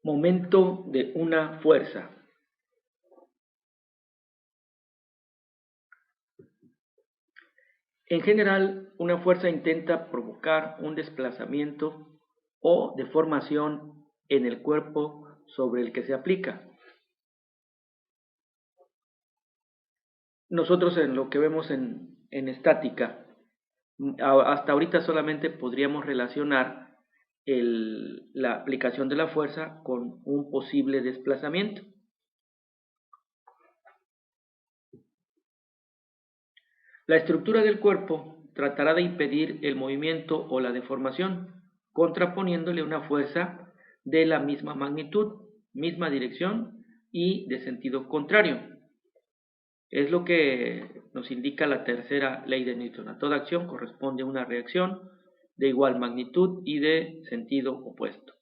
Momento de una fuerza. En general, una fuerza intenta provocar un desplazamiento o deformación en el cuerpo sobre el que se aplica. Nosotros en lo que vemos en estática, hasta ahorita solamente podríamos relacionar la aplicación de la fuerza con un posible desplazamiento. La estructura del cuerpo tratará de impedir el movimiento o la deformación, contraponiéndole una fuerza de la misma magnitud, misma dirección y de sentido contrario. Es lo que nos indica la tercera ley de Newton. A toda acción corresponde una reacción de igual magnitud y de sentido opuesto.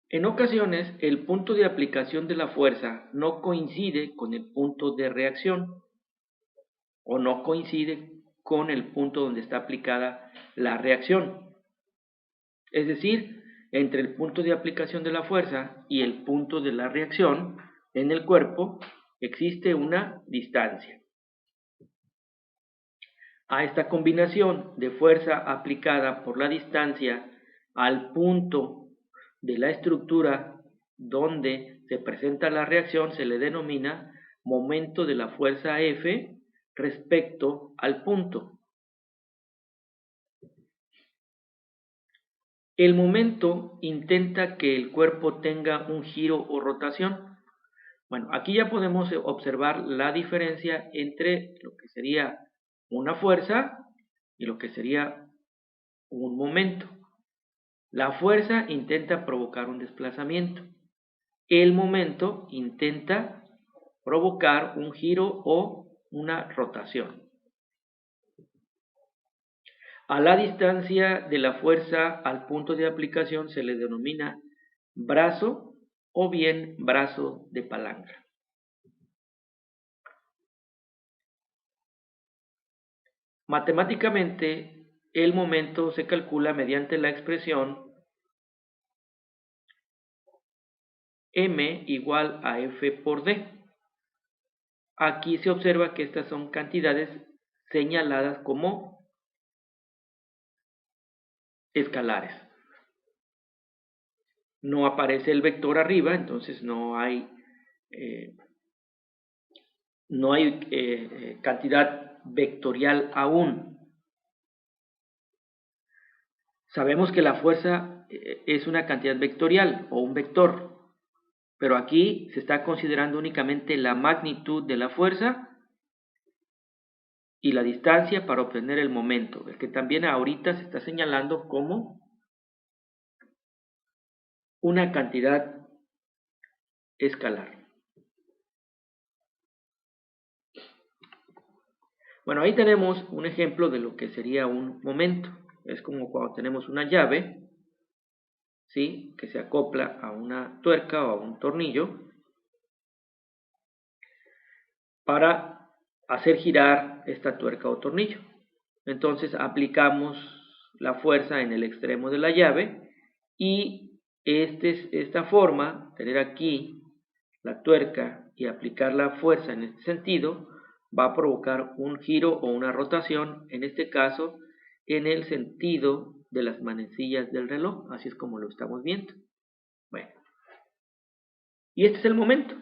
En ocasiones, el punto de aplicación de la fuerza no coincide con el punto de reacción o no coincide con el punto donde está aplicada la reacción. Es decir, entre el punto de aplicación de la fuerza y el punto de la reacción en el cuerpo existe una distancia. A esta combinación de fuerza aplicada por la distancia al punto de la estructura donde se presenta la reacción se le denomina momento de la fuerza F respecto al punto. El momento intenta que el cuerpo tenga un giro o rotación. Bueno, aquí ya podemos observar la diferencia entre lo que sería una fuerza y lo que sería un momento. La fuerza intenta provocar un desplazamiento. El momento intenta provocar un giro o una rotación. A la distancia de la fuerza al punto de aplicación se le denomina brazo o bien brazo de palanca. Matemáticamente, el momento se calcula mediante la expresión m igual a F por D. Aquí se observa que estas son cantidades señaladas como escalares. No aparece el vector arriba, entonces no hay cantidad vectorial aún. Sabemos que la fuerza es una cantidad vectorial o un vector, pero aquí se está considerando únicamente la magnitud de la fuerza y la distancia para obtener el momento, el que también ahorita se está señalando como una cantidad escalar. Bueno, ahí tenemos un ejemplo de lo que sería un momento. Es como cuando tenemos una llave, ¿sí?, que se acopla a una tuerca o a un tornillo para hacer girar esta tuerca o tornillo. Entonces aplicamos la fuerza en el extremo de la llave y esta forma, tener aquí la tuerca y aplicar la fuerza en este sentido, va a provocar un giro o una rotación, en este caso en el sentido de las manecillas del reloj, así es como lo estamos viendo. Bueno, y este es el momento.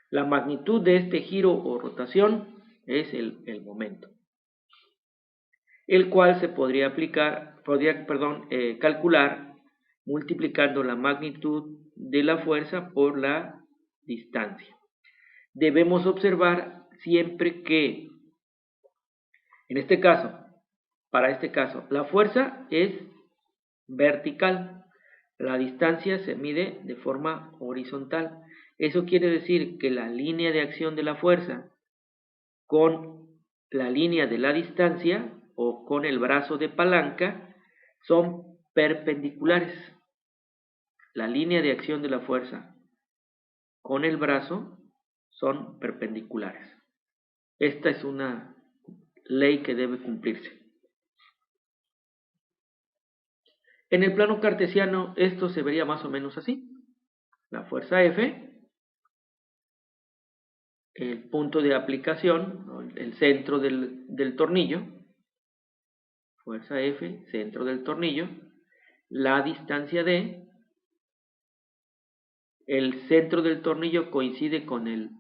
La magnitud de este giro o rotación es el momento, el cual se podría calcular multiplicando la magnitud de la fuerza por la distancia. Debemos observar siempre que, en este caso, para este caso, la fuerza es vertical, la distancia se mide de forma horizontal. Eso quiere decir que la línea de acción de la fuerza con la línea de la distancia o con el brazo de palanca son perpendiculares. La línea de acción de la fuerza con el brazo son perpendiculares. Esta es una ley que debe cumplirse. En el plano cartesiano esto se vería más o menos así. La fuerza F, el punto de aplicación, el centro del tornillo, fuerza F, centro del tornillo, la distancia D, el centro del tornillo coincide con el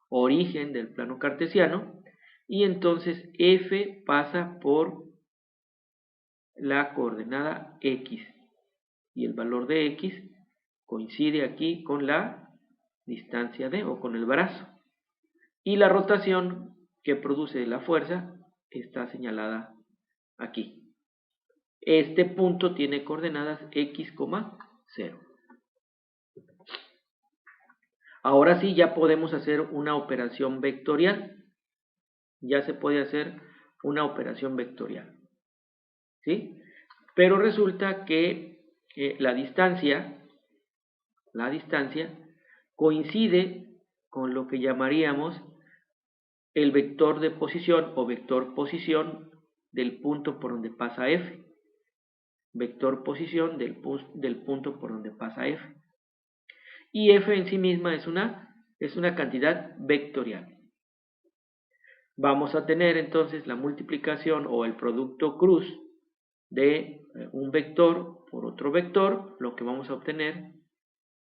origen del plano cartesiano, y entonces F pasa por la coordenada X, y el valor de X coincide aquí con la distancia D o con el brazo, y la rotación que produce la fuerza está señalada aquí. Este punto tiene coordenadas X, 0. Ahora sí ya podemos hacer una operación vectorial. Ya se puede hacer una operación vectorial. ¿Sí? Pero resulta que la distancia coincide con lo que llamaríamos el vector de posición o vector posición del punto por donde pasa F. Vector posición del punto por donde pasa F. Y F en sí misma es una cantidad vectorial. Vamos a tener entonces la multiplicación o el producto cruz de un vector por otro vector. Lo que vamos a obtener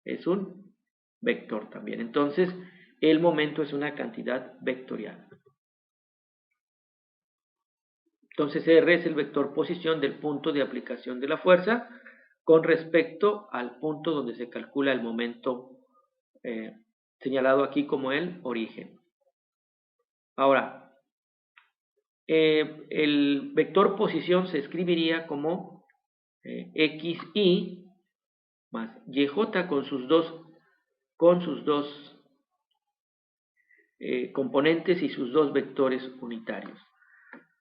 es un vector también. Entonces, el momento es una cantidad vectorial. Entonces, R es el vector posición del punto de aplicación de la fuerza con respecto al punto donde se calcula el momento señalado aquí como el origen. Ahora, el vector posición se escribiría como XY más YJ con sus dos componentes y sus dos vectores unitarios.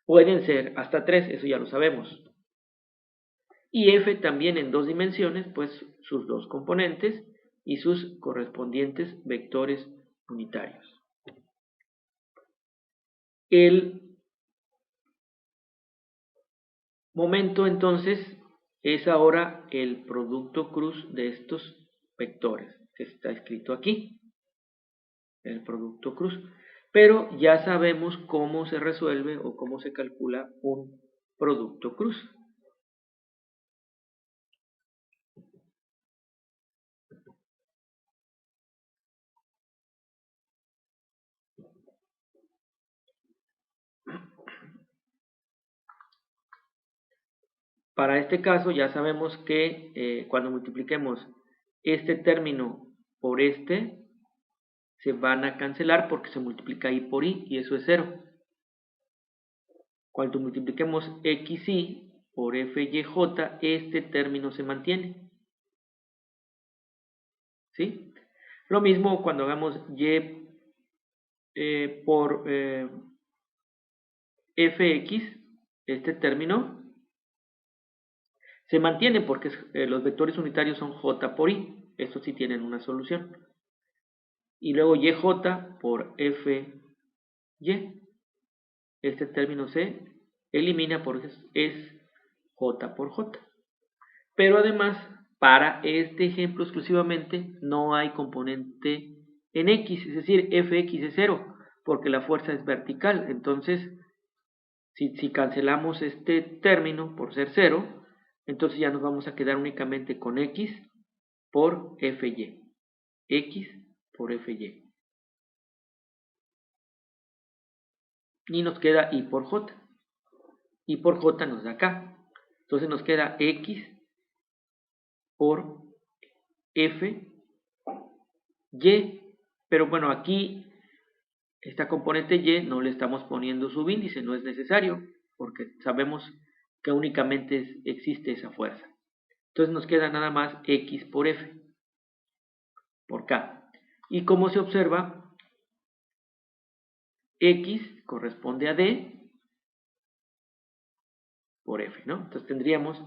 Pueden ser hasta 3, eso ya lo sabemos. Y F también en 2 dimensiones, pues sus dos componentes y sus correspondientes vectores unitarios. El momento entonces es ahora el producto cruz de estos vectores, que está escrito aquí, el producto cruz. Pero ya sabemos cómo se resuelve o cómo se calcula un producto cruz. Para este caso ya sabemos que cuando multipliquemos este término por este, se van a cancelar porque se multiplica I por I y eso es 0. Cuando multipliquemos XY por FYJ, este término se mantiene. ¿Sí? Lo mismo cuando hagamos Y por Fx, este término se mantiene porque los vectores unitarios son J por I. Estos sí tienen una solución. Y luego YJ por FY. Este término se elimina porque es J por J. Pero además, para este ejemplo exclusivamente, no hay componente en X, es decir, Fx es 0, porque la fuerza es vertical. Entonces, si cancelamos este término por ser 0, entonces ya nos vamos a quedar únicamente con X por Fy. X por Fy. Y nos queda I por J. I por J nos da acá. Entonces nos queda X por F, Y. Pero bueno, aquí esta componente Y no le estamos poniendo subíndice, no es necesario, porque sabemos que únicamente existe esa fuerza. Entonces nos queda nada más X por F, por K. Y como se observa, X corresponde a D por F, ¿no? Entonces tendríamos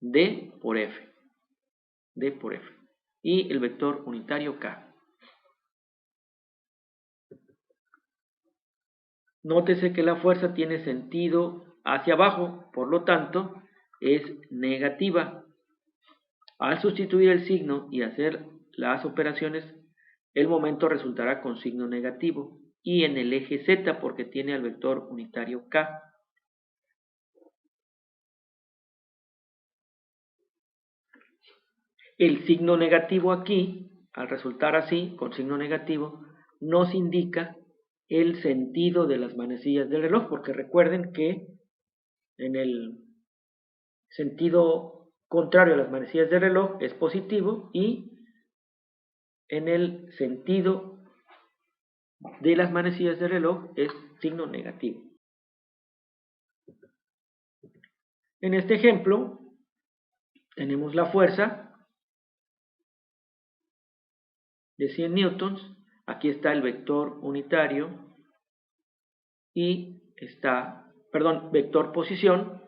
D por F. D por F. Y el vector unitario K. Nótese que la fuerza tiene sentido hacia abajo, por lo tanto, es negativa. Al sustituir el signo y hacer las operaciones, el momento resultará con signo negativo y en el eje Z porque tiene al vector unitario K. El signo negativo aquí, al resultar así, con signo negativo, nos indica el sentido de las manecillas del reloj, porque recuerden que en el sentido contrario a las manecillas del reloj es positivo y en el sentido de las manecillas del reloj es signo negativo. En este ejemplo tenemos la fuerza de 100 newtons, aquí está el vector unitario y está, vector posición,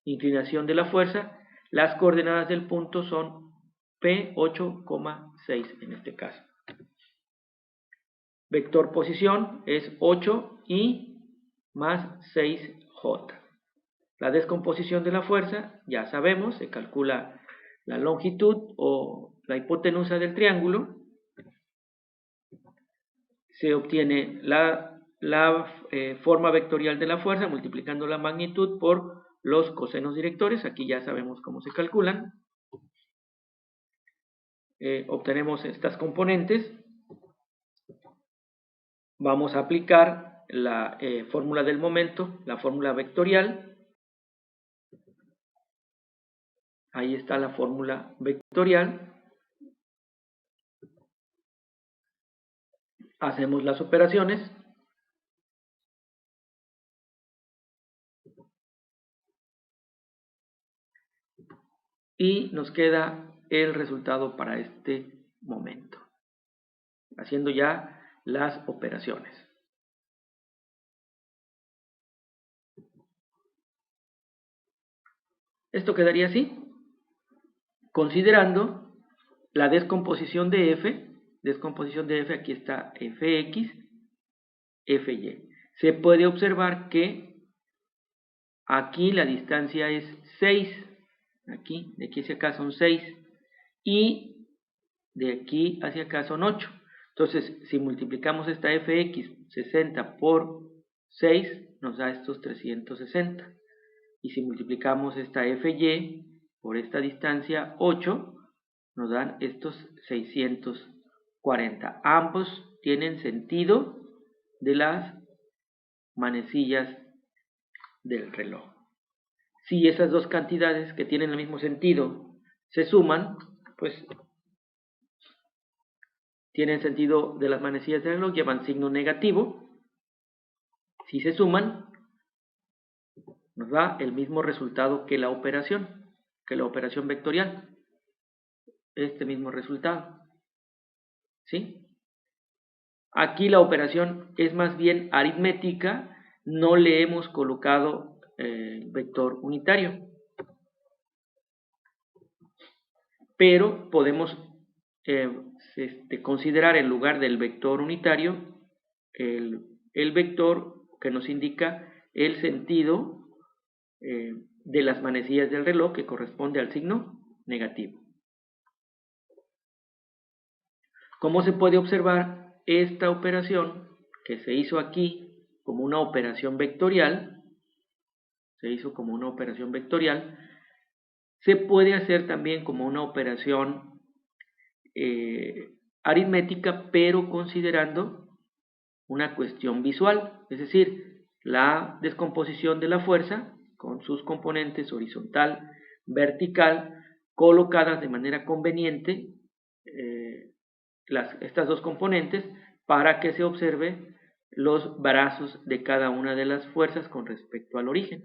inclinación de la fuerza, las coordenadas del punto son P8,6 en este caso. Vector posición es 8 y más 6J. La descomposición de la fuerza, ya sabemos, se calcula la longitud o la hipotenusa del triángulo, se obtiene la forma vectorial de la fuerza multiplicando la magnitud por los cosenos directores, aquí ya sabemos cómo se calculan. Obtenemos estas componentes, vamos a aplicar la fórmula del momento, la fórmula vectorial. Ahí está la fórmula vectorial. Hacemos las operaciones. Y nos queda el resultado para este momento, haciendo ya las operaciones. Esto quedaría así, considerando la descomposición de F, aquí está Fx, Fy. Se puede observar que aquí la distancia es 6, aquí, de aquí hacia acá son 6, y de aquí hacia acá son 8. Entonces, si multiplicamos esta Fx 60 por 6, nos da estos 360. Y si multiplicamos esta Fy por esta distancia 8, nos dan estos 640. Ambos tienen sentido de las manecillas del reloj. Si esas dos cantidades que tienen el mismo sentido se suman, pues tienen sentido de las manecillas del reloj, llevan signo negativo. Si se suman, nos da el mismo resultado que la operación vectorial. Este mismo resultado. ¿Sí? Aquí la operación es más bien aritmética, no le hemos colocado vector unitario. Pero podemos considerar en lugar del vector unitario el vector que nos indica el sentido de las manecillas del reloj que corresponde al signo negativo. ¿Cómo se puede observar esta operación que se hizo aquí como una operación vectorial? Se puede hacer también como una operación aritmética, pero considerando una cuestión visual, es decir, la descomposición de la fuerza con sus componentes horizontal, vertical, colocadas de manera conveniente estas dos componentes para que se observe los brazos de cada una de las fuerzas con respecto al origen.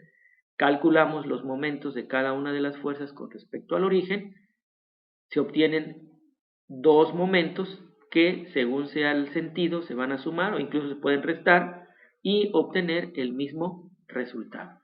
Calculamos los momentos de cada una de las fuerzas con respecto al origen, se obtienen dos momentos que según sea el sentido se van a sumar o incluso se pueden restar y obtener el mismo resultado.